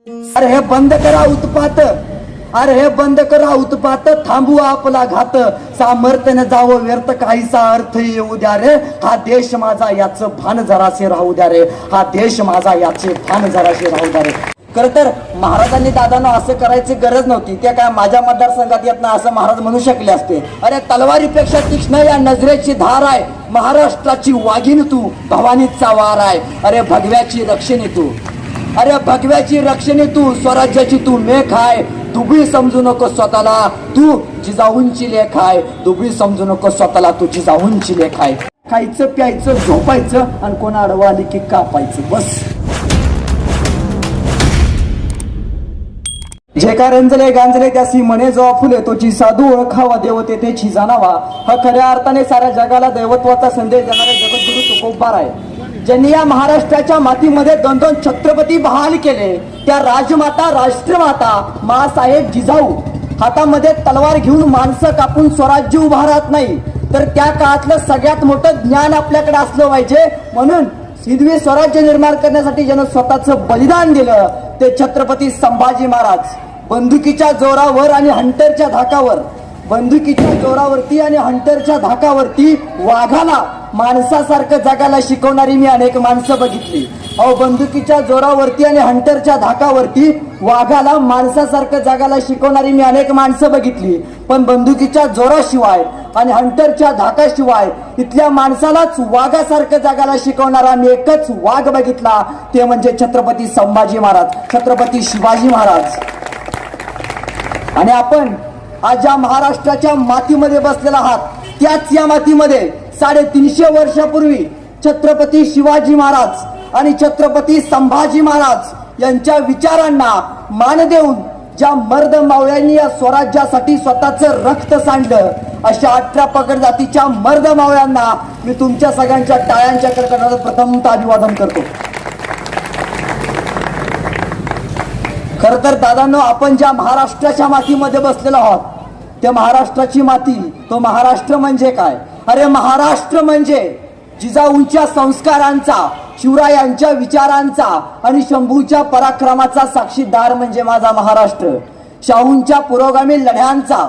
अरे हे बंद करा उत्पात, अरे हे बंद करा उत्पात, थांबवा आपला घात, सामर्थ्याने जावं व्यर्थ काहीसा अर्थ येऊ द्या रे, हा देश माझा याचं भान जरासे राहू द्या रे, हा देश माझा याचे भान जरासे राहू द्या रे. खर तर महाराजांनी दादांना असं करायची गरज नव्हती. त्या काय माझ्या मतदारसंघात येत ना असं महाराज म्हणू शकले असते. अरे तलवारीपेक्षा तीक्ष्ण या नजरेची धार आहे, महाराष्ट्राची वाघीण तू, भवानीचा वार आहे. अरे भगव्याची रक्षणी तू, अरे भगव्याची रक्षणी तू, स्वराज्याची तू मेख आहे. दुबळी समजू नको स्वतःला, तू जिजाऊंची लेख आहे. दुबळी समजू नको स्वतःला, तू जिजाऊंची लेख आहे. खायचं प्यायचं झोपायचं आणि कोणा अडवा आली की कापायचं, बस. जे का रंजले गांजले त्यासी म्हणे जो फुले तोची साधू ओळखावा, देवते तेची जाणावा. हा खऱ्या अर्थाने साऱ्या जगाला दैवत्वाचा संदेश देणारे जगद्गुरु तुकोबार आहे, ज्यांनी या महाराष्ट्राच्या मातीमध्ये दोन दोन छत्रपती बहाल केले. त्या राजमाता, राष्ट्रमाता मासाहेब जिजाऊ हातामध्ये तलवार घेऊन माणसं कापून स्वराज्य उभा राहत नाही, तर त्या काळातलं सगळ्यात मोठं ज्ञान आपल्याकडे असलं पाहिजे. म्हणून हिंदवी स्वराज्य निर्माण करण्यासाठी ज्यानं स्वतःचं बलिदान दिलं ते छत्रपती संभाजी महाराज. बंदुकीच्या जोरावर आणि हंटरच्या धाकावर, बंदुकीच्या जोरावरती आणि हंटरच्या धाकावरती वाघाला माणसासारखं जगायला शिकवणारी मी अनेक माणसं बघितली. अहो, बंदुकीच्या जोरावरती आणि हंटरच्या धाकावरती वाघाला माणसासारखं जगायला शिकवणारी मी अनेक माणसं बघितली. पण बंदुकीच्या जोराशिवाय आणि हंटरच्या धाकाशिवाय इथल्या माणसालाच वाघासारखं जगायला शिकवणारा मी एकच वाघ बघितला, ते म्हणजे छत्रपती संभाजी महाराज, छत्रपती शिवाजी महाराज. आणि आपण आज ज्या महाराष्ट्राच्या मातीमध्ये बसलेला आहात, त्याच या मातीमध्ये 350 वर्षापूर्वी छत्रपती शिवाजी महाराज आणि छत्रपती संभाजी महाराज यांच्या विचारांना मान देऊन ज्या मर्द मावळ्यांनी या स्वराज्यासाठी स्वतःचं रक्त सांडलं, अशा 18 पगड जातीच्या मर्द मावळ्यांना मी तुमच्या सगळ्यांच्या टाळ्यांच्या कडकडाटात प्रथमतः अभिवादन करतो. खर तर दादांनो, आपण ज्या महाराष्ट्राच्या मातीमध्ये बसलेलो आहोत, त्या महाराष्ट्राची माती, तो महाराष्ट्र म्हणजे काय? अरे महाराष्ट्र म्हणजे जिजाऊंच्या संस्कारांचा, शिवरायांच्या विचारांचा आणि शंभूच्या पराक्रमाचा साक्षीदार म्हणजे माझा महाराष्ट्र. शाहूंच्या पुरोगामी लढ्यांचा,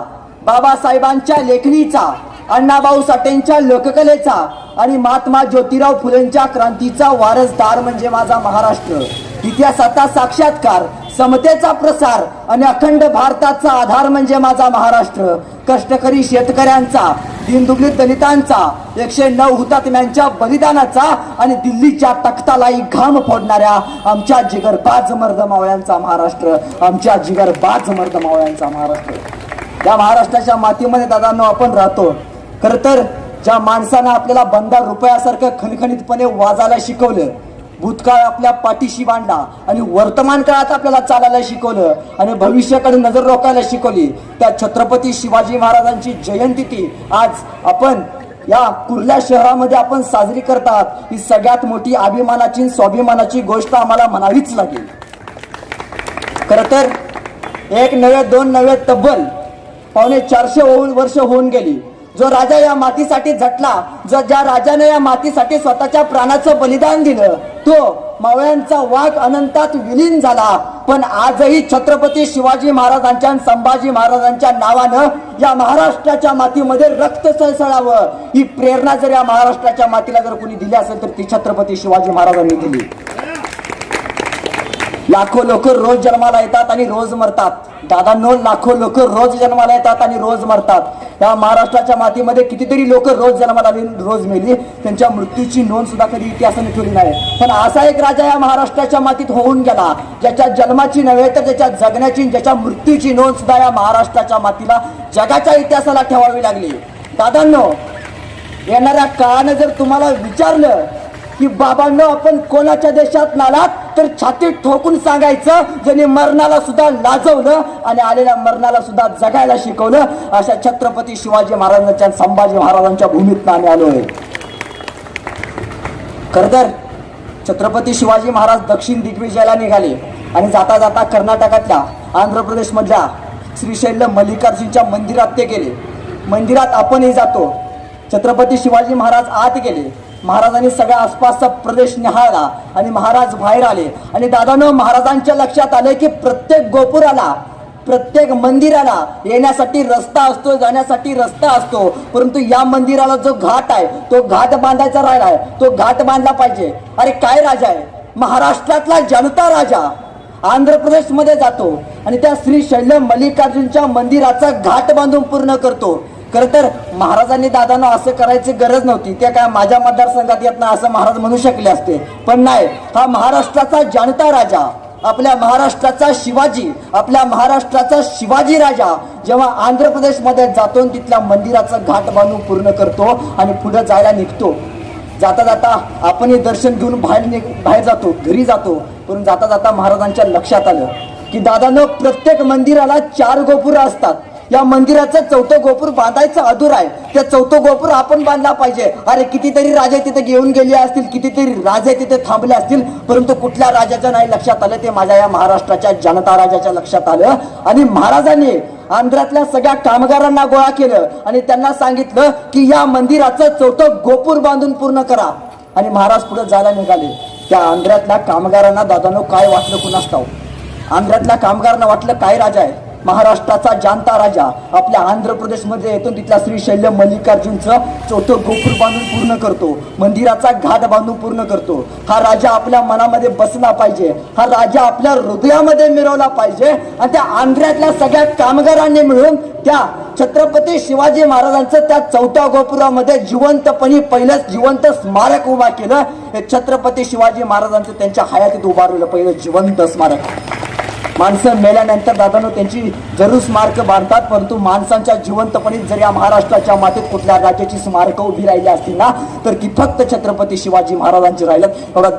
बाबासाहेबांच्या लेखणीचा, अण्णाभाऊ साठेंच्या लोककलेचा आणि महात्मा ज्योतिराव फुलेंच्या क्रांतीचा वारसदार म्हणजे माझा महाराष्ट्र. इतिहासाचा साक्षात्कार, समतेचा प्रसार आणि अखंड भारताचा आधार म्हणजे माझा महाराष्ट्र. कष्टकरी शेतकऱ्यांचा, दीनदुबळी दलितांचा, 109 हुतात्म्यांच्या बलिदानाचा आणि दिल्लीच्या तख्तालाही घाम फोडणाऱ्या आमच्या जिगरबाज मर्द मावळ्यांचा महाराष्ट्र, आमच्या जिगरबाज मर्द मावळ्यांचा महाराष्ट्र. या महाराष्ट्राच्या मातीमध्ये दादांनो आपण राहतो. खर तर ज्या माणसानं आपल्याला बंदा रुपयासारखं खणखणीतपणे वाजायला शिकवलं, भूतकाळ आपल्या पाठीशी बांधला आणि वर्तमान काळात आपल्याला चालायला शिकवलं आणि भविष्याकडे नजर रोखायला शिकवली, त्या छत्रपती शिवाजी महाराजांची जयंती ती आज आपण या कुर्ला शहरामध्ये आपण साजरी करतात. ही सगळ्यात मोठी अभिमानाची, स्वाभिमानाची गोष्ट आम्हाला म्हणावीच लागेल. खर तर एक नव्हे, दोन नव्हे, तब्बल 450 वर्ष होऊन गेली. जो राजा या मातीसाठी झटला, ज्या राजाने या मातीसाठी स्वतःच्या प्राणाचं बलिदान दिलं, तो मावळ्यांचा वाघ अनंतात विलीन झाला. पण आजही छत्रपती शिवाजी महाराजांच्या आणि संभाजी महाराजांच्या नावानं या महाराष्ट्राच्या मातीमध्ये रक्त सळसळावं, ही प्रेरणा जर या महाराष्ट्राच्या मातीला जर कोणी दिली असेल तर ती छत्रपती शिवाजी महाराजांनी दिली. लाखो लोक रोज जन्माला येतात आणि रोज मरतात. दादांनो, लाखो लोक रोज जन्माला येतात आणि रोज मरतात. या महाराष्ट्राच्या मातीमध्ये कितीतरी लोक रोज जन्माला आली, रोज मेली, त्यांच्या मृत्यूची नोंद सुद्धा कधी इतिहासाने ठेवली नाही. पण असा एक राजा या महाराष्ट्राच्या मातीत होऊन गेला, ज्याच्या जन्माची नव्हे तर त्याच्या जगण्याची, ज्याच्या मृत्यूची नोंद सुद्धा या महाराष्ट्राच्या मातीला, जगाच्या इतिहासाला ठेवावी लागली. दादांनो, येणाऱ्या काळानं जर तुम्हाला विचारलं की बाबांनो आपण कोणाच्या देशात नालात, तर छातीत ठोकून सांगायचं, ज्याने मरणाला सुद्धा लाजवलं आणि आलेल्या मरणाला सुद्धा जगायला शिकवलं, अशा छत्रपती शिवाजी महाराजांच्या, संभाजी महाराजांच्या भूमीत आम्ही आलोय. खरं तर छत्रपती शिवाजी महाराज दक्षिण दिग्विजयाला निघाले आणि जाता जाता कर्नाटकातल्या, आंध्र प्रदेश मधल्या श्रीशैल्य मल्लिकार्जुनच्या मंदिरात ते गेले. मंदिरात आपणही जातो. छत्रपती शिवाजी महाराज आत गेले. महाराजांनी सगळ्या आसपासचा प्रदेश निहाळला आणि महाराज बाहेर आले आणि दादानं महाराजांच्या लक्षात आले की प्रत्येक गोपुराला प्रत्येक मंदिराला येण्यासाठी रस्ता असतो, जाण्यासाठी रस्ता असतो, परंतु या मंदिराला जो घाट आहे तो घाट बांधायचा राहिलाय, तो घाट बांधला पाहिजे. अरे काय राजा आहे, महाराष्ट्रातला जनता राजा आंध्र प्रदेशमध्ये जातो आणि त्या श्री शैल्य मल्लिकार्जुनच्या मंदिराचा घाट बांधून पूर्ण करतो. खर तर महाराजांनी दादांना असं करायची गरज नव्हती, ते काय माझ्या मतदारसंघात येत नाही असं महाराज म्हणू शकले असते, पण नाही, हा महाराष्ट्राचा जनता राजा, आपल्या महाराष्ट्राचा शिवाजी, आपल्या महाराष्ट्राचा शिवाजी राजा जेव्हा आंध्र प्रदेशमध्ये जातो तिथल्या मंदिराचं घाट बांधून पूर्ण करतो आणि पुढे जायला निघतो. जाता जाता आपणही दर्शन घेऊन बाहेर जातो, घरी जातो, पण जाता जाता महाराजांच्या लक्षात आलं की दादानं प्रत्येक मंदिराला 4 गोपुर असतात, या मंदिराचं 4थं गोपूर बांधायचं अधूर आहे, त्या 4थं गोपूर आपण बांधला पाहिजे. अरे कितीतरी राजे तिथे घेऊन गेले असतील, कितीतरी राजे तिथे थांबले असतील, परंतु कुठल्या राजाच्या नाही लक्षात आलं, ते माझ्या या महाराष्ट्राच्या जनता राजाच्या लक्षात आलं. आणि महाराजांनी आंध्रातल्या सगळ्या कामगारांना गोळा केलं आणि त्यांना सांगितलं की या मंदिराचं 4थं गोपूर बांधून पूर्ण करा. आणि महाराज पुढे जायला निघाले. त्या आंध्रातल्या कामगारांना दादानो काय वाटलं कुणास ठाऊक, आंध्रातल्या कामगारांना वाटलं काय राजा आहे, महाराष्ट्राचा जानता राजा आपल्या आंध्र प्रदेशमध्ये येतो, तिथल्या श्री शैल्य मल्लिकार्जुनचं 4थं गोपूर बांधून पूर्ण करतो, मंदिराचा घाट बांधून पूर्ण करतो. हा राजा आपल्या मनामध्ये बसला पाहिजे, हा राजा आपल्या हृदयामध्ये मिरवला पाहिजे. आणि त्या आंध्रातल्या सगळ्या कामगारांनी मिळून त्या छत्रपती शिवाजी महाराजांचं त्या 4थ्या गोपुरामध्ये जिवंतपणे पहिलंच जिवंत स्मारक उभा केलं. हे छत्रपती शिवाजी महाराजांचं त्यांच्या हयातीत उभारलेलं पहिलं जिवंत स्मारक. माणसं मेल्यानंतर दादानो त्यांची जरूर स्मारक बांधतात, परंतु माणसांच्या जिवंतपणे जर या महाराष्ट्राच्या मातीत कुठल्या राज्याची स्मारकं उभी राहिली असतील ना, तर ती फक्त छत्रपती शिवाजी महाराजांची राहिलं. एवढा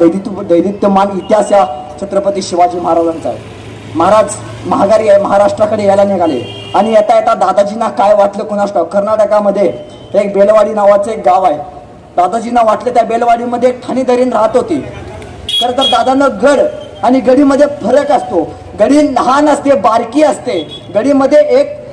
दैदिप्यमान इतिहास या छत्रपती शिवाजी महाराजांचा आहे. महाराज महागारी आहे, महाराष्ट्राकडे यायला निघाले आणि येता येता दादाजींना काय वाटलं कुणास ठाऊक, कर्नाटकामध्ये एक बेलवाडी नावाचं एक गाव आहे. दादाजींना वाटलं त्या बेलवाडीमध्ये एक ठाणी दरीन राहत होती. खरं तर दादांना गड आणि गडीमध्ये फरक असतो. गडी लहान असते, बारकी असते. गडीमध्ये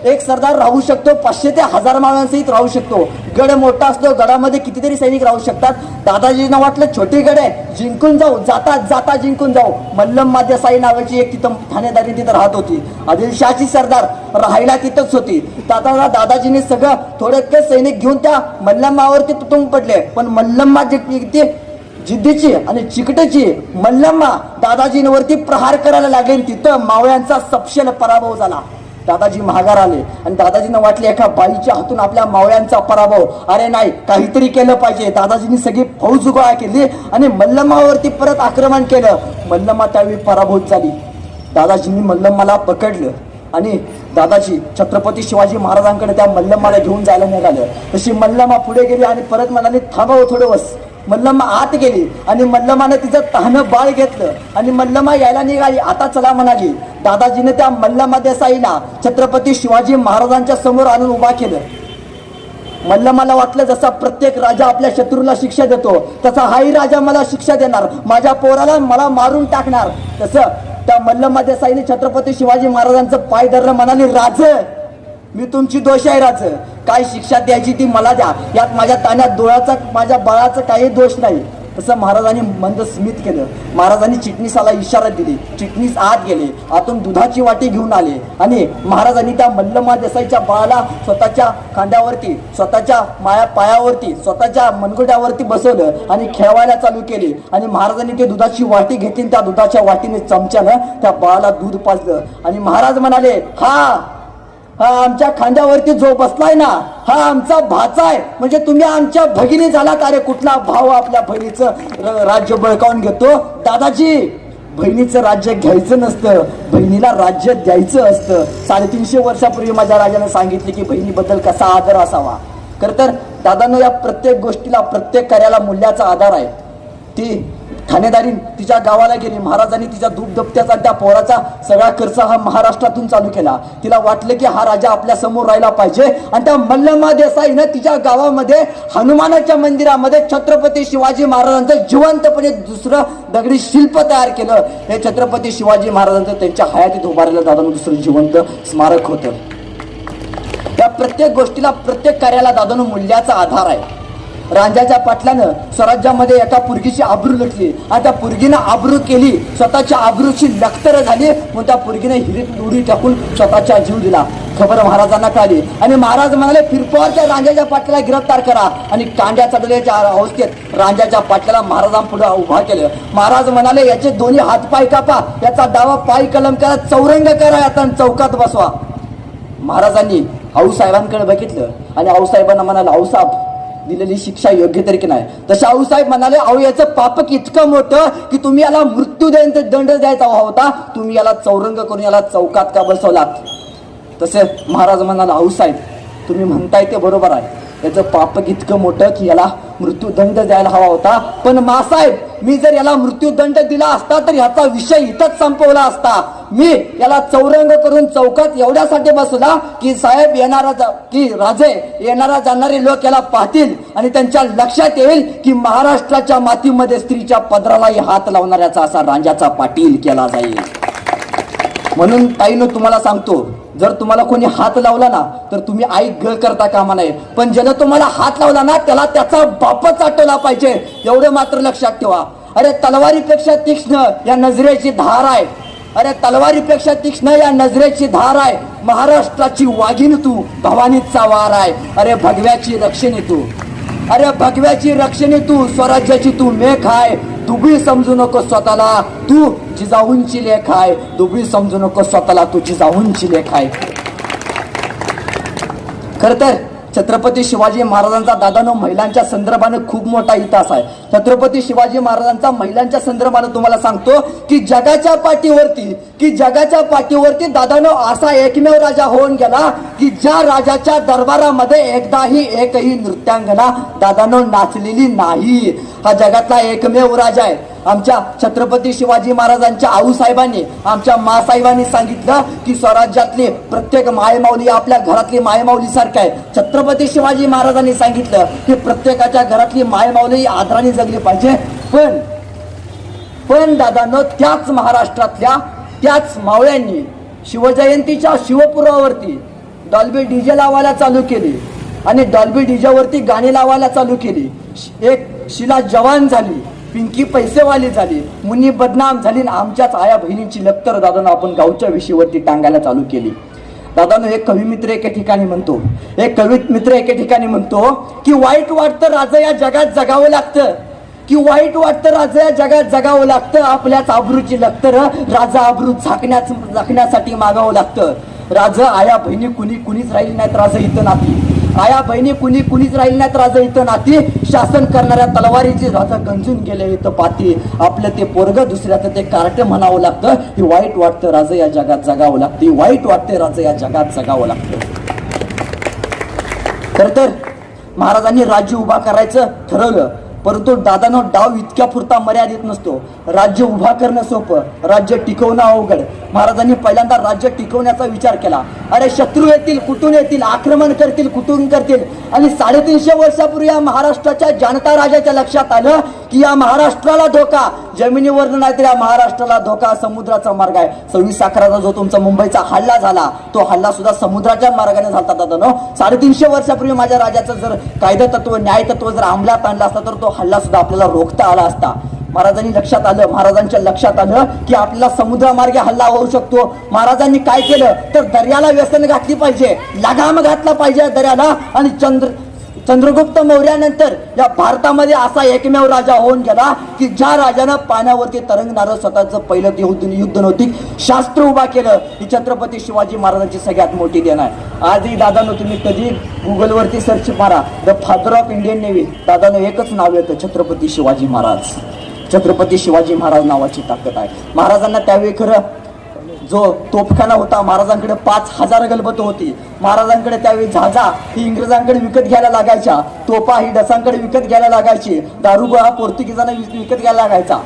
एक सरदार राहू शकतो, 500 ते 1000 मावळ्यांसहित राहू शकतो. गड मोठा असतो, गडामध्ये कितीतरी सैनिक राहू शकतात. दादाजींना वाटलं छोटी गड आहे, जिंकून जाऊ, जाता जाता जिंकून जाऊ. मल्लम देसाई नावाची एक तिथं ठाणेदारी तिथं राहत होती. आदिलशाहची सरदार राहायला तिथंच होती. दादाजींनी सगळं थोडे सैनिक घेऊन त्या मल्लमावरती तुटून पडले, पण मल्लम्मा जिद्दीची आणि चिकटेची मल्लम्मा दादाजींवरती प्रहार करायला लागले. तिथं मावळ्यांचा सपशेल पराभव झाला. दादाजी महागार आले आणि दादाजींना वाटले एका बाईच्या हातून आपल्या मावळ्यांचा पराभव, अरे नाही काहीतरी केलं पाहिजे. दादाजींनी सगळी फौज गोळा केली आणि मल्लमावरती परत आक्रमण केलं. मल्लम्मा त्यावेळी पराभूत झाली. दादाजींनी मल्लम्माला पकडलं आणि दादाजी छत्रपती शिवाजी महाराजांकडे त्या मल्लम्माला घेऊन जायला निघाले. तशी मल्लम्मा पुढे गेली आणि परत म्हणाली थांबावं थोडं वस. मल्लम्मा आत गेली आणि मल्लमाने तिचं तहानं बाळ घेतलं आणि मल्लम्मा यायला निघाली. आता चला म्हणाली. दादाजीने त्या मल्लम्मा देसाईला छत्रपती शिवाजी महाराजांच्या समोर आणून उभा केलं. मल्लमाला वाटलं जसा प्रत्येक राजा आपल्या शत्रूला शिक्षा देतो तसा हाही राजा मला शिक्षा देणार, माझ्या पोराला मला मारून टाकणार. तसं त्या मल्लम्मा देसाईने छत्रपती शिवाजी महाराजांचं पाय धरलं, म्हणाली राज मी तुमची दोष आहे राज, काय शिक्षा द्यायची ती मला द्या, यात माझ्या तान्यात डोळ्याचा माझ्या बाळाचा काही दोष नाही. तसं महाराजांनी मंद स्मित केलं. महाराजांनी चिटणीसाला इशारा दिली. चिटणीस आत गेले, आतून दुधाची वाटी घेऊन आले आणि महाराजांनी त्या मल्लम्मा देसाईच्या बाळाला स्वतःच्या खांद्यावरती, स्वतःच्या पायावरती, स्वतःच्या मनगुट्यावरती बसवलं आणि खेळवायला चालू केले. आणि महाराजांनी ते दुधाची वाटी घेतली, त्या दुधाच्या वाटीने चमच्यानं त्या बाळाला दूध पाजलं आणि महाराज म्हणाले हा आमच्या खांद्यावरती जो बसलाय ना हा आमचा भाचा आहे, म्हणजे तुम्ही आमच्या भगिनी झालात. अरे कुठला भाव आपल्या बहिणीचं राज्य बळकावून घेतो. दादाजी बहिणीचं राज्य घ्यायचं नसतं, बहिणीला राज्य द्यायचं असतं. 350 वर्षापूर्वी माझ्या राजाने सांगितले की बहिणीबद्दल कसा आदर असावा. खरं तर दादांनो या प्रत्येक गोष्टीला, प्रत्येक कार्याला मूल्याचा आधार आहे. ती ठाणेदारी तिच्या गावाला गेली. महाराजांनी तिच्या दूध दप्त्याचा त्या पोराचा सगळा खर्च हा महाराष्ट्रातून चालू केला. तिला वाटलं की हा राजा आपल्या समोर राहिला पाहिजे आणि त्या मल्लम्मा देसाईनं तिच्या गावामध्ये हनुमानाच्या मंदिरामध्ये छत्रपती शिवाजी महाराजांचं जिवंतपणे दुसरं दगडी शिल्प तयार केलं. हे छत्रपती शिवाजी महाराजांचं त्यांच्या हयातीत उभारलेलं दादांनो दुसरं जिवंत स्मारक होतं. या प्रत्येक गोष्टीला, प्रत्येक कार्याला दादांनो मूल्याचा आधार आहे. रांजाच्या पाटलानं स्वराज्यामध्ये एका पुरगीची आबरू लुटली आणि त्या पुरगीनं आबरू केली, स्वतःच्या आबरूची लखतर झाली, म्हणून त्या पुरगीने हिरीत उडी टाकून स्वतःचा जीव दिला. खबर महाराजांना कळली आणि महाराज म्हणाले फिरपॉर त्या रांजाच्या पाटलाला गिरफ्तार करा. आणि कांड्या चढवल्याच्या अवस्थेत रांजाच्या पाटलाला महाराजांपुढे उभा केलं. महाराज म्हणाले याचे दोन्ही हातपाय कापा, याचा डावा पाय कलम करा, चौरंग करा, आता चौकात बसवा. महाराजांनी आऊसाहेबांकडे बघितलं आणि आऊसाहेबांना म्हणाले आऊसाहेब दिलेली शिक्षा योग्य तरी की नाही. तसे आऊसाहेब म्हणाले अहो याचं पापक इतकं मोठं की तुम्ही याला मृत्यू दंड द्यायचा होता, तुम्ही याला चौरंग करून याला चौकात का बसवलात. तसे महाराज म्हणाला आऊसाहेब तुम्ही म्हणताय ते बरोबर आहे, याचं पापक इतकं मोठं की याला मृत्यूदंड द्यायला हवा होता, पण मासाहेब मी जर याला मृत्यूदंड दिला असता तर ह्याचा विषय इथंच संपवला असता. मी याला चौरंग करून चौकात एवढ्यासाठी बसला की साहेब राजे येणारा जाणारे लोक याला पाहतील आणि त्यांच्या लक्षात येईल की महाराष्ट्राच्या मातीमध्ये स्त्रीच्या पदरालाही हात लावणाऱ्याचा असा रांजाचा पाटील केला जाईल. म्हणून ताईनं तुम्हाला सांगतो जर तुम्हाला कोणी हात लावला ना तर तुम्ही आई ग करता कामा नये, पण ज्यानं तुम्हाला हात लावला ना त्याला त्याचा बापच आठवला पाहिजे, एवढं मात्र लक्षात ठेवा. अरे तलवारीपेक्षा तीक्ष्ण या नजरेची धार आहे, अरे तलवारीपेक्षा तीक्ष्ण या नजरेची धार आहे. महाराष्ट्राची वाघीण तू, भवानीचा वार आहे. अरे भगव्याची रक्षणी तू, अरे भगव्याची रक्षणी तू, स्वराज्याची तू मेख आहे. दुबळी समजू नको स्वतःला, तू जिजाऊंची लेख आहे. दुबळी समजू नको स्वतःला, तू जिजाऊंची लेख आहे. खरं तर छत्रपती शिवाजी महाराजांचा दादानो महिलांच्या संदर्भाने खूप मोठा इतिहास आहे. छत्रपती शिवाजी महाराजांचा महिलांच्या संदर्भाने तुम्हाला सांगतो की जगाच्या पाठीवरती दादानो असा एकमेव राजा होऊन गेला की ज्या राजाच्या दरबारामध्ये एकही नृत्यांगना दादानो नाचलेली नाही. हा जगातला एकमेव राजा आहे. आमच्या छत्रपती शिवाजी महाराजांच्या आऊसाहेबांनी आमच्या मासाहेबांनी सांगितलं की स्वराज्यातली प्रत्येक मायमाऊली आपल्या घरातली मायमाऊली सारखं आहे. छत्रपती शिवाजी महाराजांनी सांगितलं की प्रत्येकाच्या घरातली मायमाऊली आदराने जगली पाहिजे. पण दादांनो त्याच महाराष्ट्रातल्या त्याच मावळ्यांनी शिवजयंतीच्या शिवपुरावरती डॉल्बी डीजे लावायला चालू केली आणि डॉल्बी डीजेवरती गाणी लावायला चालू केली. एक शिला जवान झाली, पिंकी पैसेवाली झाली, मुन्नी बदनाम झाली, आमच्याच आया बहिणींची लक्तर दादानं आपण गावच्या विषयीवरती टांगायला चालू केली. दादानं एक कवी मित्र एके ठिकाणी म्हणतो की वाईट वाटतं राजा या जगात जगावं लागतं, आपल्याच आबरूची लक्तर राजा आबरू झाकण्यासाठी मागावं लागतं. राजा आया बहिणी कुणीच राहिली नाहीत राजा इथं नाती, आया बहिणी कुणीच राहिली नाहीत राजा इथं नाती. शासन करणाऱ्या तलवारीची राजा गंजून गेले इथं पाती, आपलं ते पोरग दुसऱ्याचं ते कार्ट म्हणावं लागतं. हे वाईट वाटतं राजा या जगात जगावं लागतं, वाईट वाटते राजा या जगात जगावं लागतं. खर तर महाराजांनी राज्य उभा करायचं ठरवलं, परंतु दादानो डाव इतक्या पुरता मर्यादित नसतो. राज्य उभा करणं सोपं, राज्य टिकवणं अवघड. महाराजांनी पहिल्यांदा राज्य टिकवण्याचा विचार केला. अरे शत्रू येतील कुठून येतील, आक्रमण करतील कुठून करतील. आणि 350 वर्षापूर्वी या महाराष्ट्राच्या जनता राजाच्या लक्षात आलं की या महाराष्ट्राला धोका जमिनीवर नाही तर या महाराष्ट्राला धोका समुद्राचा मार्ग आहे. 26/11 जो तुमचा मुंबईचा हल्ला झाला तो हल्ला सुद्धा समुद्राच्या मार्गाने झाला दादानो. 350 वर्षापूर्वी माझ्या राजाचं जर कायदा तत्व न्याय तत्व जर अंमलात आणलं असता तर तो हल्ला सुद्धा आपल्याला रोखता आला असता. महाराजांच्या लक्षात आलं की आपल्याला समुद्रामार्गे हल्ला होऊ शकतो. महाराजांनी काय केलं तर दर्याला व्यसन घातली पाहिजे, लगाम घातला पाहिजे दर्याला. आणि चंद्रगुप्त मौर्यानंतर या भारतामध्ये असा एकमेव राजा होऊन गेला की ज्या राजानं पाण्यावरती तरंगणारं स्वतःचं पहिलं युद्ध नौतिक शास्त्र उभा केलं. ही छत्रपती शिवाजी महाराजांची सगळ्यात मोठी देण आहे. आजही दादानो तुम्ही कधी गुगलवरती सर्च मारा the father of Indian navy, दादानो एकच नाव येतं छत्रपती शिवाजी महाराज. छत्रपती शिवाजी महाराज नावाची ताकद आहे. महाराजांना त्यावेळी खरं जो तोफखाना होता, महाराजांकडे 5000 गलबत होती. महाराजांकडे त्यावेळी जहाजा ही इंग्रजांकडे विकत घ्यायला लागायच्या, तोफा ही डसांकडे विकत घ्यायला लागायची, दारुगोळा हा पोर्तुगीजांना विकत घ्यायला लागायचा.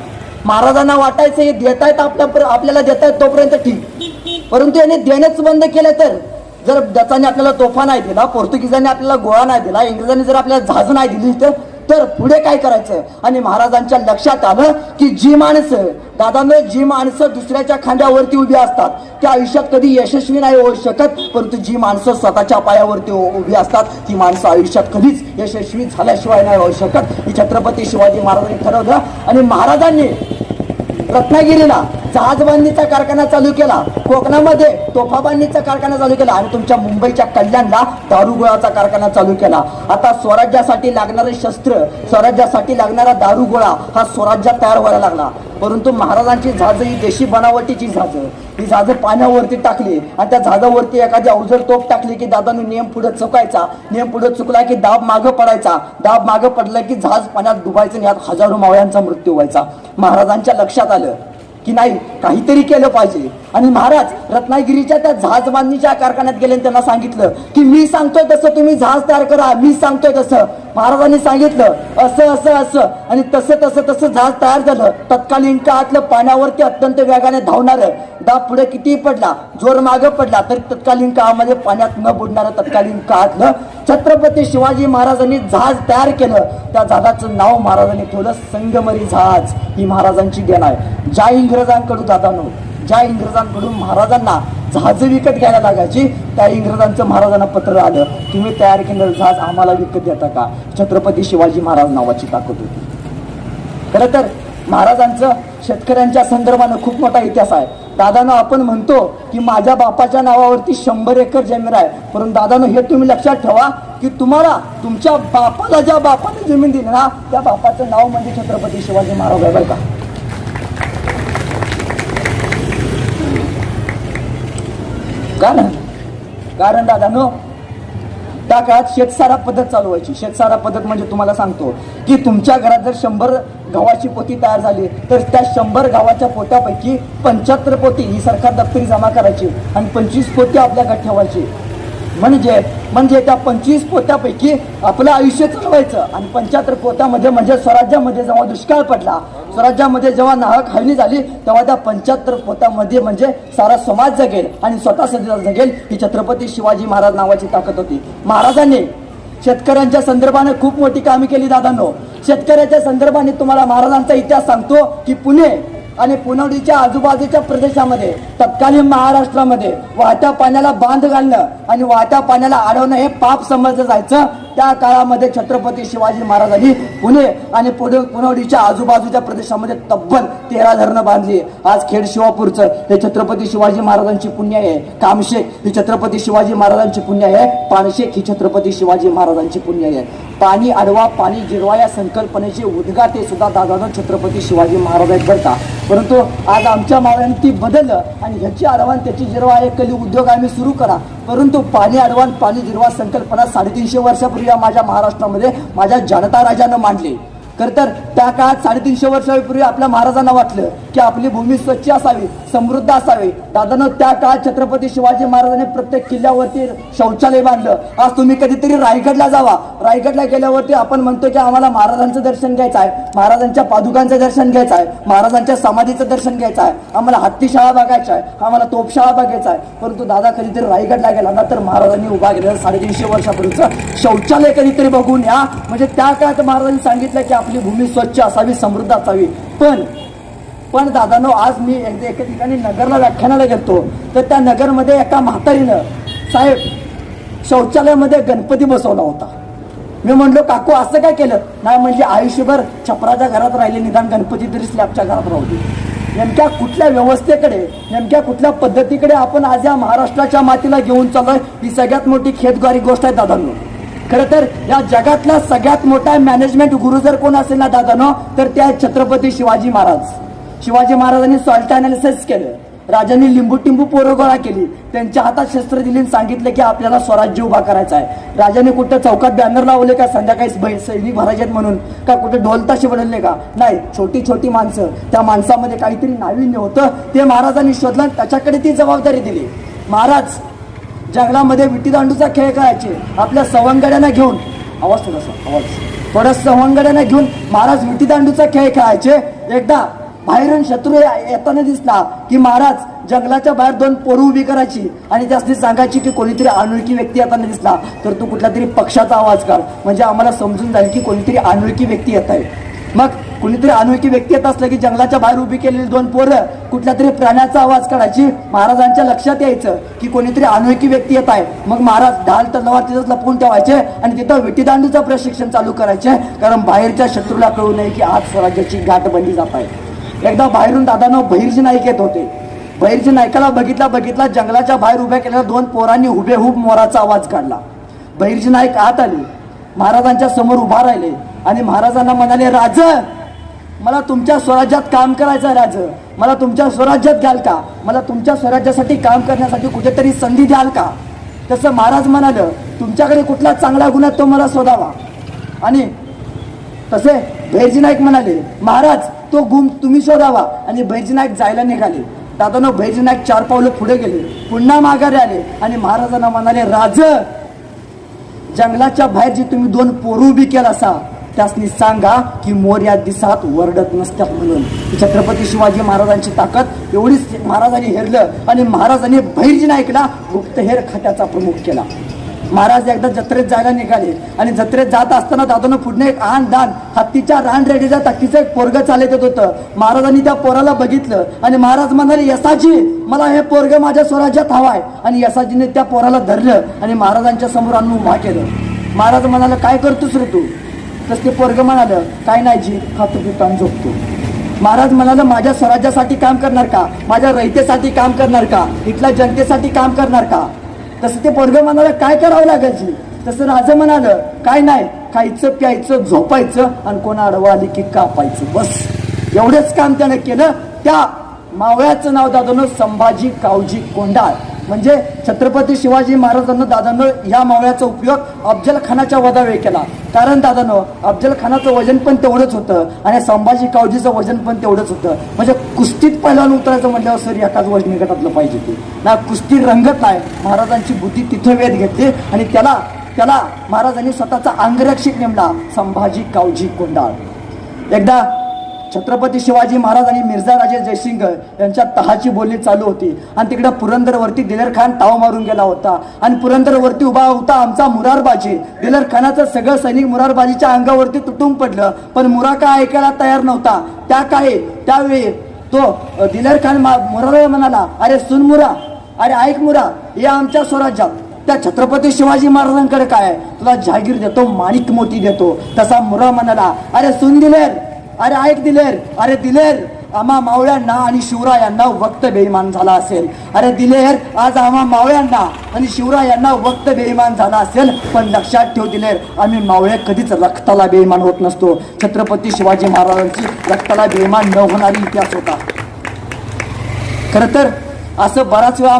महाराजांना वाटायचं हे देतायत आपल्याला देतायत तोपर्यंत ठीक, परंतु यांनी देणंच बंद केलं तर जर डचांनी आपल्याला तोफा नाही दिला, पोर्तुगीजांनी आपल्याला गोळा नाही दिला, इंग्रजांनी जर आपल्याला जहाज नाही दिली तर तर पुढे काय करायचं. आणि महाराजांच्या लक्षात आलं की जी माणसं दुसऱ्याच्या खांद्यावरती उभी असतात त्या आयुष्यात कधी यशस्वी नाही होऊ शकत, परंतु जी माणसं स्वतःच्या पायावरती उभी असतात ती माणसं आयुष्यात कधीच यशस्वी झाल्याशिवाय नाही होऊ शकत. ही छत्रपती शिवाजी महाराजांनी ठरवलं. आणि महाराजांनी रत्नागिरीला जहाज बांधणीचा कारखाना चालू केला, कोकणामध्ये तोफा बांधणीचा कारखाना चालू केला आणि तुमच्या मुंबईच्या कल्याणला दारुगोळाचा कारखाना चालू केला. आता स्वराज्यासाठी लागणारे शस्त्र, स्वराज्यासाठी लागणारा दारुगोळा हा स्वराज्यात तयार व्हायला लागला. परंतु महाराजांची झाजं ही देशी बनावटीची झाजं, ही झाजं पाण्यावरती टाकली आणि त्या झाजावरती एखादी अवजड तोफ टाकली की दादांनी नियम पुढे चुकायचा, नियम पुढे चुकला की दाब मागं पडायचा, दाब मागं पडलं की जहाज पाण्यात डुबायचं आणि यात हजारो मावळ्यांचा मृत्यू व्हायचा. महाराजांच्या लक्षात आलं की नाही काहीतरी केलं पाहिजे. आणि महाराज रत्नागिरीच्या त्या जहाज बांधणीच्या कारखान्यात गेले आणि त्यांना सांगितलं की मी सांगतोय तसं तुम्ही जहाज तयार करा, मी सांगतोय तसं. महाराजांनी सांगितलं असं असं असं आणि तसं तसं तसं जहाज तयार झालं. तत्कालीन काळातलं पाण्यावरती अत्यंत वेगाने धावणारं, दाब पुढे कितीही पडला, जोर मागं पडला तरी तत्कालीन काळामध्ये पाण्यात न बुडणारं तत्कालीन काळातलं छत्रपती शिवाजी महाराजांनी जहाज तयार केलं. त्या जहाजाचं नाव महाराजांनी ठेवलं संगमरी जहाज. ही महाराजांची देण आहे. ज्या इंग्रजांकडून दादानो, ज्या इंग्रजांकडून महाराजांना जहाज विकत घ्यायला लागायची त्या इंग्रजांचं महाराजांना पत्र आलं, तुम्ही तयार केलेलं जहाज आम्हाला विकत देता का. छत्रपती शिवाजी महाराज नावाची ताकद होती. खरं तर महाराजांचं शेतकऱ्यांच्या संदर्भानं खूप मोठा इतिहास आहे. दादानं आपण म्हणतो की माझ्या बापाच्या नावावरती 100 एकर जमीन आहे, परंतु दादानं हे तुम्ही लक्षात ठेवा की तुम्हाला तुमच्या बापाला ज्या बापाने जमीन दिली ना त्या बापाचं नाव म्हणजे छत्रपती शिवाजी महाराज आहे बरं का. कारण दादानो त्या काळात शेतसारा पद्धत चालू व्हायची. शेतसारा पद्धत म्हणजे तुम्हाला सांगतो की तुमच्या घरात जर 100 गव्हाची पोती तयार झाली तर त्या 100 गव्हाच्या पोत्यापैकी 75 पोती ही सरकार दप्तरी जमा करायची आणि 25 पोती आपल्याकडे ठेवायची. म्हणजे त्या 25 पोत्यापैकी आपलं आयुष्य चालवायचं आणि 75 पोत्यामध्ये म्हणजे स्वराज्यामध्ये जेव्हा दुष्काळ पडला, स्वराज्यामध्ये जेव्हा नाहक हानी झाली तेव्हा त्या 75 पोत्यामध्ये म्हणजे सारा समाज जगेल आणि स्वतः सध्या जगेल. ही छत्रपती शिवाजी महाराज नावाची ताकद होती. महाराजांनी शेतकऱ्यांच्या संदर्भाने खूप मोठी कामे केली. दादांनो शेतकऱ्याच्या संदर्भाने तुम्हाला महाराजांचा इतिहास सांगतो की पुणे आणि पुनवडीच्या आजूबाजूच्या प्रदेशामध्ये तत्कालीन महाराष्ट्रामध्ये वाहत्या पाण्याला बांध घालणं आणि वाहत्या पाण्याला अडवणं हे पाप समजलं जायचं. त्या काळामध्ये छत्रपती शिवाजी महाराजांनी पुणे आणि पुनवडीच्या आजूबाजूच्या प्रदेशामध्ये तब्बल 13 धरणं बांधली. आज खेड शिवापूरचं हे छत्रपती शिवाजी महाराजांची पुण्य आहे. कामशेत ही छत्रपती शिवाजी महाराजांची पुण्य आहे. पानशेत ही छत्रपती शिवाजी महाराजांची पुण्य आहे. पाणी अडवा पाणी जिरवा या संकल्पनेचे उद्गाते सुद्धा दादानं छत्रपती शिवाजी महाराज आहेत बरं का. परंतु आज आमच्या मावळ्यांनी ती बदललं आणि ह्याची अडवाण त्याची जिरवा एक कली उद्योग आम्ही सुरू करा. परंतु पाणी अडवाण पाणी जिरवा संकल्पना 350 वर्षापूर्वी माझ्या महाराष्ट्रामध्ये माझ्या जनता राजानं मांडली. खरं तर त्या काळात 350 वर्षापूर्वी आपल्या महाराजांना वाटलं की आपली भूमी स्वच्छ असावी, समृद्ध असावी. दादानं त्या काळात छत्रपती शिवाजी महाराजांनी प्रत्येक किल्ल्यावरती शौचालय बांधलं. आज तुम्ही कधीतरी रायगडला जावा, रायगडला गेल्यावरती आपण म्हणतो की आम्हाला महाराजांचं दर्शन घ्यायचं आहे, महाराजांच्या पादुकांचं दर्शन घ्यायचं आहे, महाराजांच्या समाधीचं दर्शन घ्यायचं आहे, आम्हाला हत्तीशाळा बघायचा आहे, आम्हाला तोपशाळा बघायचा आहे. परंतु दादा कधीतरी रायगडला गेला ना तर महाराजांनी उभा केलेलं 350 वर्षापूर्वीचं शौचालय कधीतरी बघून या. म्हणजे त्या काळात महाराजांनी सांगितलं की आपली भूमी स्वच्छ असावी, समृद्ध असावी. पण दादानो आज मी एका ठिकाणी नगरला व्याख्यानाला गेलतो तर त्या नगरमध्ये एका म्हातारीनं साहेब शौचालयामध्ये गणपती बसवला होता. मी म्हणलो काकू असं काय केलं. नाही म्हणजे आयुष्यभर छपराच्या घरात राहिले, निदान गणपती तरी स्लॅबच्या घरात राहू दे. नेमक्या कुठल्या व्यवस्थेकडे, नेमक्या कुठल्या पद्धतीकडे आपण आज या महाराष्ट्राच्या मातीला घेऊन चाललोय ही सगळ्यात मोठी खेदगारी गोष्ट आहे दादांनो. खरं तर या जगातला सगळ्यात मोठा मॅनेजमेंट गुरु जर कोण असेल ना दादांनो तर ते आहे छत्रपती शिवाजी महाराज. शिवाजी महाराजांनी सॉल्ट अनालिसिस केलं, राजांनी लिंबू टिंबू पोरं गोळा केली, त्यांच्या हातात शस्त्र दिली, सांगितलं की आपल्याला स्वराज्य उभा करायचा आहे. राजाने कुठं चौकात बॅनर लावले का संध्याकाळी सैनिक भरायचे म्हणून, का कुठे ढोलताशे बनवले का, नाही. छोटी छोटी माणसं, त्या माणसामध्ये काहीतरी नाविन्य होतं ते महाराजांनी शोधलं, त्याच्याकडे ती जबाबदारी दिली. महाराज जंगलामध्ये विटीदांडूचा खेळ करायचे. आपल्या सवंगड्यांना घेऊन थोडं सवंगड्यांना घेऊन महाराज विटीदांडूचा खेळ खेळायचे. एकदा बाहेरून शत्रू येताना दिसला की महाराज जंगलाच्या बाहेर दोन पोरं उभी करायची आणि त्यासनी सांगायची की कोणीतरी अनोळखी व्यक्ती येताना दिसला तर तू कुठला तरी पक्षाचा आवाज काढ, म्हणजे आम्हाला समजून जाईल की कोणीतरी अनोळखी व्यक्ती येत आहे. मग कुणीतरी अनोळखी व्यक्ती येत असलं की जंगलाच्या बाहेर उभी केलेली दोन पोरं कुठल्या तरी प्राण्याचा आवाज काढायची. महाराजांच्या लक्षात यायचं की कोणीतरी अनोळखी व्यक्ती येत आहे. मग महाराज ढाल तलवार तिथंच लपवून ठेवायचे आणि तिथं विटीदांडूचं प्रशिक्षण चालू करायचे, कारण बाहेरच्या शत्रूला कळू नये की आज स्वराज्याची गाठ बंदी जात आहे. एकदा बाहेरून दादानं बहिर्जी नाईक येत होते. बहिर्जी नाईकाला बघितला जंगलाच्या बाहेर उभ्या केलेल्या दोन पोरांनी हुबेहूब मोराचा आवाज काढला. बहिर्जी नाईक आत आले, महाराजांच्या समोर उभा राहिले आणि महाराजांना म्हणाले, राज मला तुमच्या स्वराज्यात काम करायचं, राज मला तुमच्या स्वराज्यात घ्याल का, मला तुमच्या स्वराज्यासाठी काम करण्यासाठी कुठेतरी संधी द्याल का. तसं महाराज म्हणाले, तुमच्याकडे कुठला चांगला गुण आहे तो मला शोधावा. आणि तसे बहिर्जी नाईक म्हणाले, महाराज तो गुण तुम्ही शोधावा. आणि बहिर्जी नाईक जायला निघाले. दादानो बहिर्जी नाईक 4 पावलं पुढे गेले, पुन्हा माघारी आले आणि महाराजांना म्हणाले, राज जंगलाच्या बाहेर जी तुम्ही दोन पोरं उभी केला असा त्यासनी सांगा की मोर या दिसात वरडत नसतात म्हणून. छत्रपती शिवाजी महाराजांची ताकद एवढीच महाराजांनी हेरलं आणि महाराजांनी बहिर्जी नाईकला गुप्तहेर खात्याचा प्रमुख केला. महाराज एकदा जत्रेत जायला निघाले आणि जत्रेत जात असताना दादानं पुढे एक दान हत्तीच्या रानरेडीच्या तक्कीचं एक पोरगं चालत येत होतं. महाराजांनी त्या पोराला बघितलं आणि महाराज म्हणाले, यसाजी मला हे पोरग माझ्या स्वराज्यात हवाय. आणि यसाजीने त्या पोराला धरलं आणि महाराजांच्या समोर आणून उभा केलं. महाराज म्हणाले, काय करतोस रे तू. तस ते पोरग म्हणालं, काय नाही जी, खातो पितो आणि झोपतो. महाराज म्हणाले, माझ्या स्वराज्यासाठी काम करणार का, माझ्या रयतेसाठी काम करणार का, इथल्या जनतेसाठी काम करणार का. तसं ते पोरग म्हणाले, काय करावं लागेल जी. तसं राजा म्हणालं, काय नाही, खायचं प्यायचं झोपायचं आणि कोणा अडवा आली की कापायचं, बस एवढंच काम त्यानं केलं. त्या मावळ्याचं नाव दादानं संभाजी कावजी कोंडाळ, म्हणजे छत्रपती शिवाजी महाराजांना दादानं या मावळ्याचा उपयोग अफजल खानाच्या वधावेळी केला. कारण दादानं अफजल खानाचं वजन पण तेवढंच होतं आणि संभाजी कावजीचं वजन पण तेवढंच होतं. म्हणजे कुस्तीत पहिलवान उतरायचं म्हटल्यावर सर एकाच वजनी गटातलं पाहिजे ते ना, कुस्ती रंगत नाही. महाराजांची बुद्धी तिथं वेध घेतली आणि त्याला महाराजांनी स्वतःचा अंगरक्षक नेमला, संभाजी कावजी कोंडाळ. एकदा छत्रपती शिवाजी महाराज आणि मिर्झा राजे जयसिंग यांच्या तहाची बोलणी चालू होती आणि तिकडे पुरंदरवरती दिलेर खान ताव मारून गेला होता आणि पुरंदरवरती उभा होता आमचा मुरारबाजी. दिलेर खानाचं सगळं सैनिक मुरारबाजीच्या अंगावरती तुटून पडलं, पण मुरा काय ऐकायला तयार नव्हता. त्यावेळी तो दिलेर खान मुरारला म्हणाला, अरे सुन मुरा, अरे ऐक मुरा, या आमच्या स्वराज्यात त्या छत्रपती शिवाजी महाराजांकडे काय आहे, तुला जहागीर देतो, माणिक मोती देतो. तसा मुरा म्हणाला, अरे सुन दिलेर, अरे ऐक दिलेर, अरे दिलेर आम्हा मावळ्यांना आणि शिवरायांना वक्त बेईमान झाला असेल. अरे दिलेर आज आम्हा मावळ्यांना आणि शिवरायांना वक्त बेईमान झाला असेल, पण लक्षात ठेव दिलेर, आम्ही मावळे कधीच रक्ताला बेईमान होत नसतो. छत्रपती शिवाजी महाराजांची रक्ताला बेईमान न होणारी इतिहास होता. खरं तर असं बराच वेळा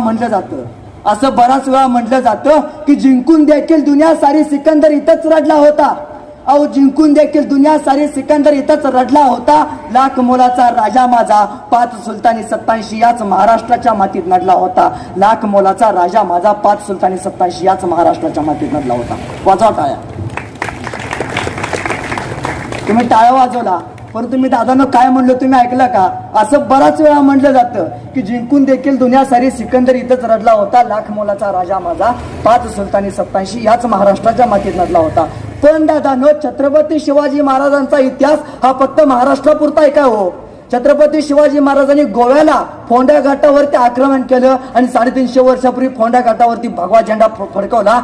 म्हटलं जातं की जिंकून देखील दुनिया सारी सिकंदर इथंच रडला होता. अहो जिंकून देखील दुनिया सारी सिकंदर इथंच रडला होता. लाख मोलाचा राजा माझा 5 सुलतानी 87 याच महाराष्ट्राच्या मातीत नडला होता. लाख मोलाचा राजा माझा 5 सुलतानी 87 याच महाराष्ट्राच्या मातीत नडला होता. वाजवा टाळ्या. तुम्ही टाळ्या वाजवला, परंतु मी दादानं काय म्हणलं तुम्ही ऐकलं का. असं बराच वेळा म्हटलं जातं की जिंकून देखील दुनिया सारी सिकंदर इथंच रडला होता. लाख मोलाचा राजा माझा 5 सुलतानी 87 याच महाराष्ट्राच्या मातीत नडला होता. पण दादानो छत्रपती शिवाजी महाराजांचा इतिहास हा फक्त महाराष्ट्रापुरता आहे का हो. छत्रपती शिवाजी महाराजांनी गोव्याला फोंड्या घाटावरती आक्रमण केलं आणि 350 वर्षापूर्वी फोंड्या घाटावरती भगवा झेंडा फडकवला.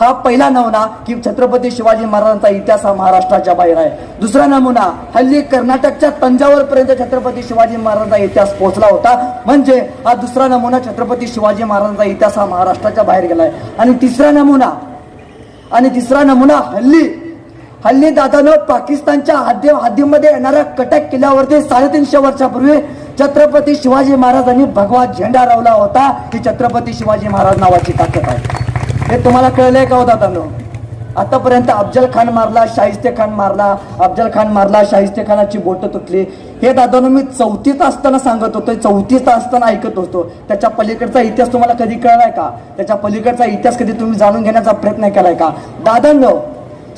हा पहिला नमुना की छत्रपती शिवाजी महाराजांचा इतिहास हा महाराष्ट्राच्या बाहेर आहे. दुसरा नमुना, हल्ली कर्नाटकच्या तंजावर पर्यंत छत्रपती शिवाजी महाराजांचा इतिहास पोहोचला होता. म्हणजे हा दुसरा नमुना छत्रपती शिवाजी महाराजांचा इतिहास हा महाराष्ट्राच्या बाहेर गेलाय. आणि तिसरा नमुना हल्ली दादानं पाकिस्तानच्या हद्दीमध्ये येणाऱ्या कटक किल्ल्यावरती 350 वर्षापूर्वी छत्रपती शिवाजी महाराजांनी भगवा झेंडा लावला होता. ही छत्रपती शिवाजी महाराज नावाची ताकद आहे. हे तुम्हाला कळलंय का हो दादानो. आतापर्यंत अफजल खान मारला, शाहिस्ते खानाची बोट तुटली. हे दादानो मी 4थीत असताना सांगत होतो, 4थीत असताना ऐकत होतो. त्याच्या पलीकडचा इतिहास तुम्हाला कधी कळलाय का. त्याच्या पलीकडचा इतिहास कधी तुम्ही जाणून घेण्याचा प्रयत्न केलाय का. दादांनो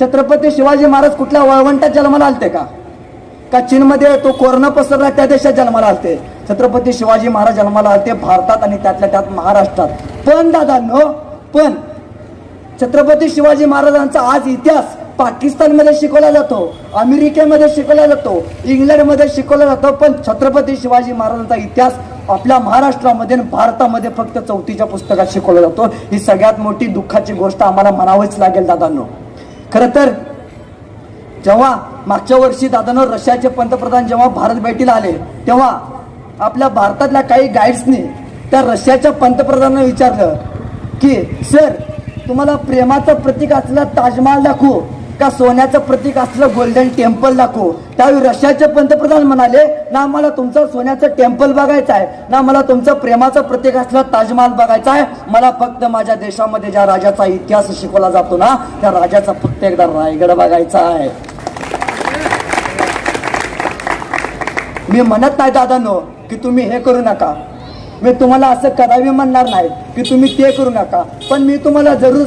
छत्रपती शिवाजी महाराज कुठल्या वळवंटात जन्माला आलते का. का चीनमध्ये तो कोरोना पसरला त्या देशात जन्माला आलते? छत्रपती शिवाजी महाराज जन्माला आलते भारतात आणि त्यातल्या त्यात महाराष्ट्रात. पण दादांनो, पण छत्रपती शिवाजी महाराजांचा आज इतिहास पाकिस्तानमध्ये शिकवला जातो, अमेरिकेमध्ये शिकवला जातो, इंग्लंडमध्ये शिकवला जातो, पण छत्रपती शिवाजी महाराजांचा इतिहास आपल्या महाराष्ट्रामध्ये आणि भारतामध्ये फक्त 4थीच्या पुस्तकात शिकवला जातो. ही सगळ्यात मोठी दुःखाची गोष्ट आम्हाला म्हणावीच लागेल दादांनो. खरं तर जेव्हा मागच्या वर्षी दादांनो रशियाचे पंतप्रधान जेव्हा भारत भेटीला आले, तेव्हा आपल्या भारतातल्या काही गाईड्सनी त्या रशियाच्या पंतप्रधानांना विचारलं की सर, तुम्हाला प्रेमाचं प्रतीक असलेला ताजमहाल दाखवू का सोन्याचं प्रतीक असलेलं गोल्डन टेम्पल दाखवू? त्यावेळी रशियाचे पंतप्रधान म्हणाले, ना मला तुमचं सोन्याचं टेम्पल बघायचं आहे, ना मला तुमचं प्रेमाचं प्रतीक असलेला ताजमहाल बघायचा आहे. मला फक्त माझ्या देशामध्ये ज्या राजाचा इतिहास शिकवला जातो ना, त्या राजाचा फक्त एकदा रायगड बघायचा आहे. मी म्हणत नाही दादांनो की तुम्ही हे करू नका, मी तुम्हाला असं करावे म्हणणार नाही की तुम्ही ते करू नका, पण मी तुम्हाला जरूर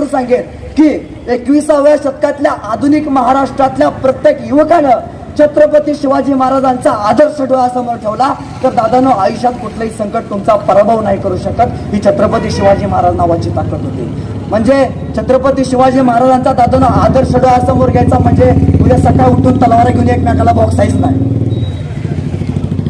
सांगेन की 21व्या शतकातल्या आधुनिक महाराष्ट्रातल्या प्रत्येक युवकानं छत्रपती शिवाजी महाराजांचा आदर्श डोळ्यासमोर ठेवला तर दादांनो आयुष्यात कुठलंही संकट तुमचा पराभव नाही करू शकत. ही छत्रपती शिवाजी महाराज नावाची ताकद होती. म्हणजे छत्रपती शिवाजी महाराजांचा दादांनो आदर्श डोळ्यासमोर घ्यायचा म्हणजे उद्या सकाळ उठून तलवार घेऊन एकमेकाला बॉक्सायच नाही.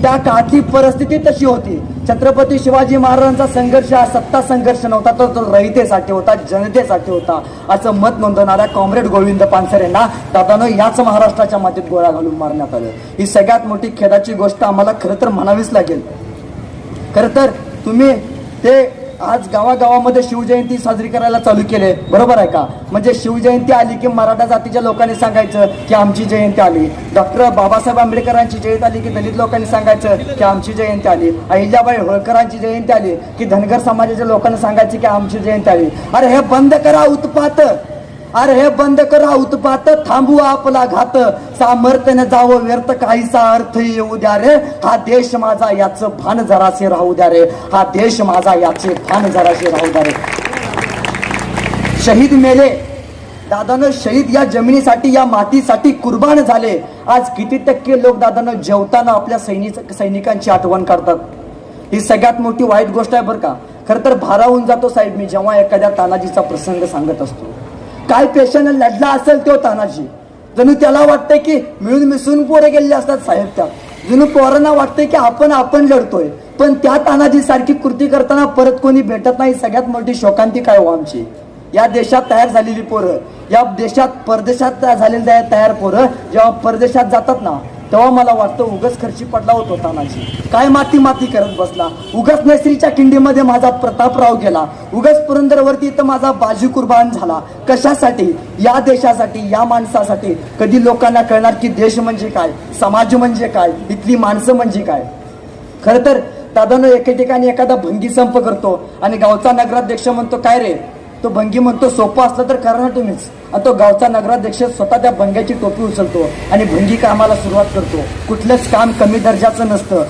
त्या काळातली परिस्थिती तशी होती. छत्रपती शिवाजी महाराजांचा संघर्ष हा सत्ता संघर्ष नव्हता, तर तो रयतेसाठी होता, जनतेसाठी होता, असं मत नोंदवणाऱ्या कॉम्रेड गोविंद पानसरे यांना दादांनो याच महाराष्ट्राच्या मातीत गोळ्या घालून मारण्यात आलं. ही सगळ्यात मोठी खेदाची गोष्ट आम्हाला खरं तर म्हणावीच लागेल. खरं तर तुम्ही ते आज गावागावामध्ये शिवजयंती साजरी करायला चालू केले, बरोबर आहे का? म्हणजे शिवजयंती आली की मराठा जातीच्या लोकांनी सांगायचं की आमची जयंती आली, डॉक्टर बाबासाहेब आंबेडकरांची जयंती आली की दलित लोकांनी सांगायचं की आमची जयंती आली, अहिल्याबाई होळकरांची जयंती आली की धनगर समाजाच्या लोकांनी सांगायची की आमची जयंती आली. अरे हे बंद करा उत्पात, अरे हे बंद करा उत्पात, थांबवा आपला घात, सामर्थ्याने जावं व्यर्थ काहीसा अर्थ येऊ द्या रे, हा देश माझा याचं भान जरासे राहू द्या रे, हा देश माझा याचे भान जरासे राहू द्या रे. शहीद मेले दादांनो, शहीद या जमिनीसाठी या मातीसाठी कुर्बान झाले. आज किती टक्के लोक दादांनो जेवताना आपल्या सैनिकांची आठवण करतात? ही सगळ्यात मोठी वाईट गोष्ट आहे बरं का. खरं तर भारावून जातो साहेब मी जेव्हा एखाद्या तानाजीचा प्रसंग सांगत असतो. काय पेशाने लढला असेल तो तानाजी, जणू त्याला वाटतंय की मिळून मिसळून पोरे गेलेले असतात साहेब. त्या जणू पोरांना वाटतंय की आपण लढतोय, पण त्या तानाजी सारखी कृती करताना परत कोणी भेटत नाही. सगळ्यात मोठी शोकांती काय हो आमची, या देशात तयार झालेली पोरं, या देशात परदेशात झालेली तयार पोरं जेव्हा परदेशात जातात ना, तेव्हा मला वाटतं उगाच खर्ची पडला होतो तानाजी. काय माती करत बसला, उगाच नैसरीच्या किंडीमध्ये माझा प्रतापराव गेला, उगाच पुरंदरवरती तर माझा बाजी कुर्बान झाला. कशासाठी? या देशासाठी, या माणसासाठी. कधी लोकांना कळणार की देश म्हणजे काय, समाज म्हणजे काय, इथली माणसं म्हणजे काय. खरं तर दादांनो एके ठिकाणी एखादा भंगी संप करतो आणि गावचा नगराध्यक्ष म्हणतो काय रे, तो भंगी म्हणतो सोपं असलं तर करा ना तुम्हीच. आणि तो गावचा नगराध्यक्ष स्वतः त्या भंग्याची टोपी उचलतो आणि भंगी कामाला सुरुवात करतो. कुठलंच काम कमी दर्जाचं नसतं,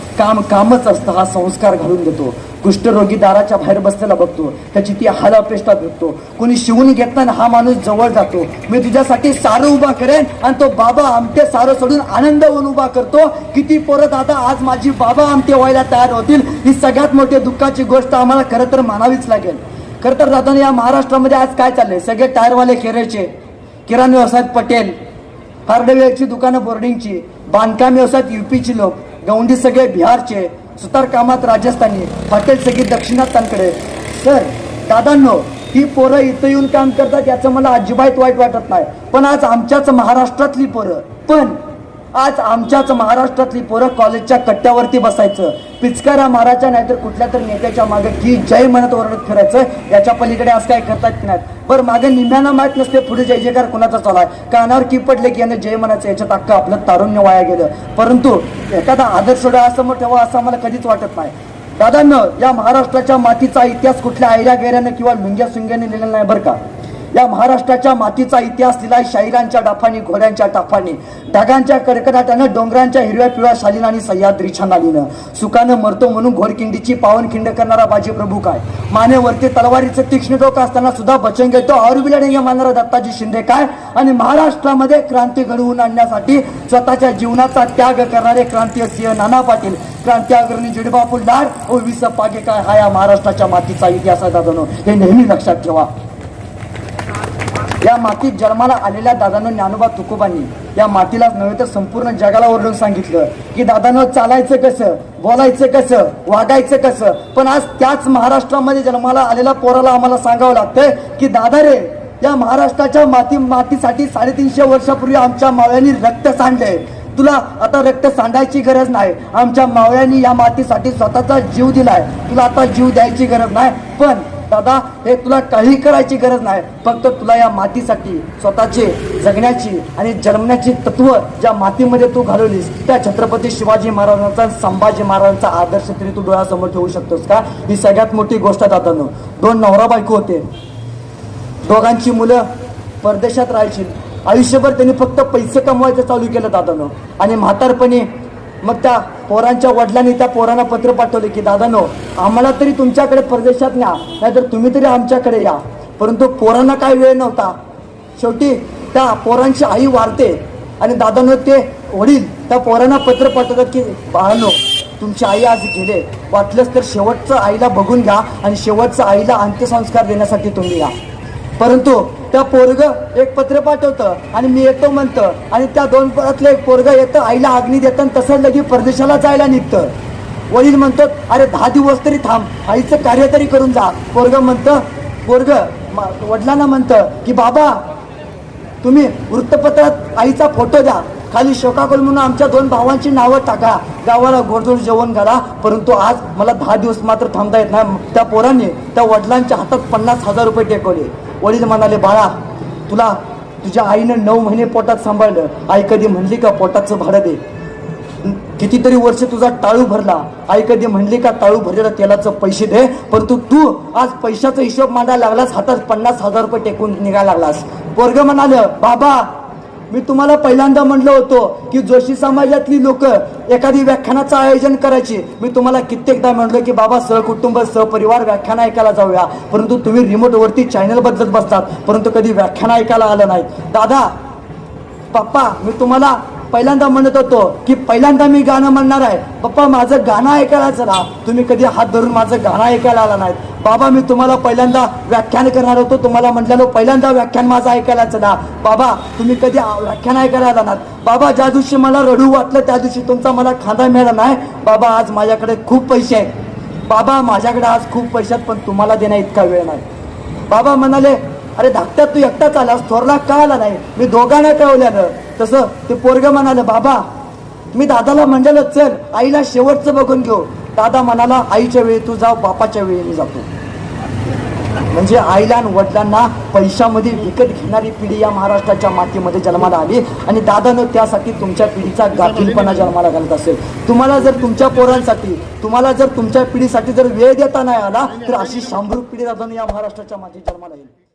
कामच असतं हा संस्कार घालून देतो. कुष्ठरोगी दाराच्या बाहेर बसलेला बघतो, त्याची ती हाल अपेष्टा भेटतो. कोणी शिवून घेतला हा माणूस जवळ जातो, मी तुझ्यासाठी सारं उभा करेन, आणि तो बाबा आमटे सारं सोडून आनंद होऊन उभा करतो. किती पोरं दादा आज माझी बाबा आमटे व्हायला तयार होतील. ही सगळ्यात मोठी दुःखाची गोष्ट आम्हाला खरं तर मानावीच लागेल. खरं तर दादा या महाराष्ट्रामध्ये आज काय चाललंय, सगळे टायरवाले खेरेचे, किराणा व्यवसायात पटेल, हार्डवेअरची दुकानं बोर्डिंगची, बांधकाम व्यवसायात यूपीची लोक, गौंडी सगळे बिहारचे, सुतार कामात राजस्थानी, हॉटेल सगळी दक्षिणात्यांकडे. सर दादांनो ही पोरं इथं येऊन काम करतात याचं मला अजिबात वाईट वाटत नाही, पण आज आमच्याच महाराष्ट्रातली पोरं कॉलेजच्या कट्ट्यावरती बसायचं, पिचकारा मारायच्या नाहीतर कुठल्या तर नेत्याच्या मागे की जय म्हणत ओरडत फिरायचं. याच्या पलीकडे आज काय करतात नाहीत. बरं मागे निम्म्यानं माहीत नसते पुढे जय जयकार कोणाचा चालाय, कानावर की पडले की याने जय म्हणायचं, याच्यात अख्खं आपलं तारुण्य वाया गेलं. परंतु एखादा आदर्श डोळ्यासमोर ठेवा असं मला कधीच वाटत नाही. दादांनो या महाराष्ट्राच्या मातीचा इतिहास कुठल्या आयऱ्या गैऱ्यानं किंवा लुंग्या सुंग्याने लिहिलेला नाही बरं का. या महाराष्ट्राच्या मातीचा इतिहास दिलाय शाहिरांच्या डाफानी, घोड्यांच्या टाफानी, ढगांच्या कडकडाटानं, डोंगरांच्या हिरव्या पिवळ्या शालीनं आणि सह्याद्रीच्या नालीनं. सुखानं मरतो म्हणून घोडकिंडीची पावनखिंड करणारा बाजी प्रभू काय, मानेवरती तलवारीचं तीक्ष्ण डोकं असताना सुद्धा बचन घेतो आरुबिला डेंगे मारणारा दत्ताजी शिंदे काय, आणि महाराष्ट्रामध्ये क्रांती घडवून आणण्यासाठी स्वतःच्या जीवनाचा त्याग करणारे क्रांतीय सिंह नाना पाटील, क्रांती अग्रणी जिडबापू लाड व विस पागे काय, हा या महाराष्ट्राच्या मातीचा इतिहास आहे दादांनो. हे नेहमी लक्षात ठेवा. या मातीत जन्माला आलेल्या दादांनो ज्ञानोबा तुकोबांनी या मातीलाच नव्हे तर संपूर्ण जगाला ओरडून सांगितलं की दादांनो चालायचं कसं, बोलायचं कसं, वागायचं कसं. पण आज त्याच महाराष्ट्रामध्ये जन्माला आलेल्या पोराला आम्हाला सांगावं लागतंय की दादा रे, या महाराष्ट्राच्या मातीसाठी 350 वर्षापूर्वी आमच्या मावळ्यांनी रक्त सांडले. तुला आता रक्त सांडायची गरज नाही. आमच्या मावळ्यांनी या मातीसाठी स्वतःचा जीव दिलाय. तुला आता जीव द्यायची गरज नाही. पण दादा, हे तुला काही करायची गरज नाही. फक्त तुला या मातीसाठी स्वतःचे जगण्याची आणि जन्मण्याची तत्व ज्या मातीमध्ये तू घालवलीस, त्या छत्रपती शिवाजी महाराजांचा, संभाजी महाराजांचा आदर्श तरी तू डोळ्यासमोर ठेवू शकतोस का? ही सगळ्यात मोठी गोष्ट दादांनो. 2 नवरा बायको होते. दोघांची मुलं परदेशात राहायची. आयुष्यभर त्यांनी फक्त पैसे कमवायचं चालू केलं दादांनो. आणि म्हातारपणी मग त्या पोरांच्या वडिलांनी त्या पोरांना पत्र पाठवले की दादांनो, आम्हाला तरी तुमच्याकडे परदेशात न्या, नाहीतर तुम्ही तरी आमच्याकडे या. परंतु पोरांना काय वेळ नव्हता. शेवटी त्या पोरांची आई वारते आणि दादांनो ते वडील त्या पोरांना पत्र पाठवतात की बाळांनो, तुमची आई आज गेले, वाटलंच तर शेवटचं आईला बघून घ्या आणि शेवटचं आईला अंत्यसंस्कार देण्यासाठी तुम्ही या. परंतु त्या पोरग एक पत्र पाठवतं आणि मी येतो म्हणतं, आणि त्या 2 पोरातलं एक पोरग येतं, आईला अग्नी देतं, तसंच लगेच परदेशाला जायला निघतं. वडील म्हणतात अरे 10 दिवस तरी थांब, आईचं कार्य तरी करून जा. पोरग वडिलांना म्हणतं की बाबा, तुम्ही वृत्तपत्रात आईचा फोटो द्या, खाली शोकाकुल म्हणून आमच्या 2 भावांची नावं टाका, गावाला गोडधोड जेवण घाला. परंतु आज मला 10 दिवस मात्र थांबता येत नाही. त्या पोरांनी त्या वडिलांच्या हातात 50,000 रुपये टेकवले. वडील म्हणाले बाळा, तुला तुझ्या आईनं 9 महिने पोटात सांभाळलं. आई कधी म्हणली का पोटाचं भाडं दे? कितीतरी वर्ष तुझा टाळू भरला. आई कधी म्हणली का टाळू भरलेलं तेलाचं पैसे दे? परंतु तू आज पैशाचा हिशोब मांडायला लागलास, हातात 50,000 रुपये टेकून निघायला लागलास. पोरग म्हणालं बाबा, मी तुम्हाला पहिल्यांदा म्हणलं होतं की जोशी समाजातली लोक एखादी व्याख्यानाचं आयोजन करायची. मी तुम्हाला कित्येकदा म्हणलं की बाबा, सहकुटुंब सहपरिवार व्याख्यान ऐकायला जाऊया. परंतु तुम्ही रिमोटवरती चॅनल बदलत बसतात, परंतु कधी व्याख्यान ऐकायला आलं नाही. दादा, पप्पा, मी तुम्हाला पहिल्यांदा म्हणत होतो की पहिल्यांदा मी गाणं म्हणणार आहे. पप्पा, माझं गाणं ऐकायला चला. तुम्ही कधी हात धरून माझं गाणं ऐकायला आला नाहीत. बाबा, मी तुम्हाला पहिल्यांदा व्याख्यान करणार होतो, तुम्हाला म्हटलेलो पहिल्यांदा व्याख्यान माझं ऐकायला चला. बाबा, तुम्ही कधी व्याख्यान ऐकायला आला नाहीत. बाबा, ज्या दिवशी मला रडू वाटलं त्या दिवशी तुमचा मला खांदा मिळाला नाही. बाबा, आज माझ्याकडे खूप पैसे आहेत. बाबा, माझ्याकडे आज खूप पैसे आहेत, पण तुम्हाला देण्या इतका वेळ नाही. बाबा म्हणाले अरे धाकट्यात तू एकटाच आलास, थोरला का आला नाही? मी दोघांना कळवल्यानं. तसं ते पोरग म्हणालं बाबा, मी दादाला म्हणलेलं चल आईला शेवटचं बघून घेऊ. दादा म्हणाला आईच्या वेळी तू जाऊ, बापाच्या वेळी मी जातो. म्हणजे आईला आणि वडिलांना पैशामध्ये विकत घेणारी पिढी या महाराष्ट्राच्या मातीमध्ये जन्माला आली. आणि दादानं त्यासाठी तुमच्या पिढीचा गाफीलपणा जन्माला घालत असेल. तुम्हाला जर तुमच्या पोरांसाठी, तुम्हाला जर तुमच्या पिढीसाठी जर वेळ देता नाही आला तर अशी शांभरूक पिढी दादानं या महाराष्ट्राच्या मातीत जन्माला येईल.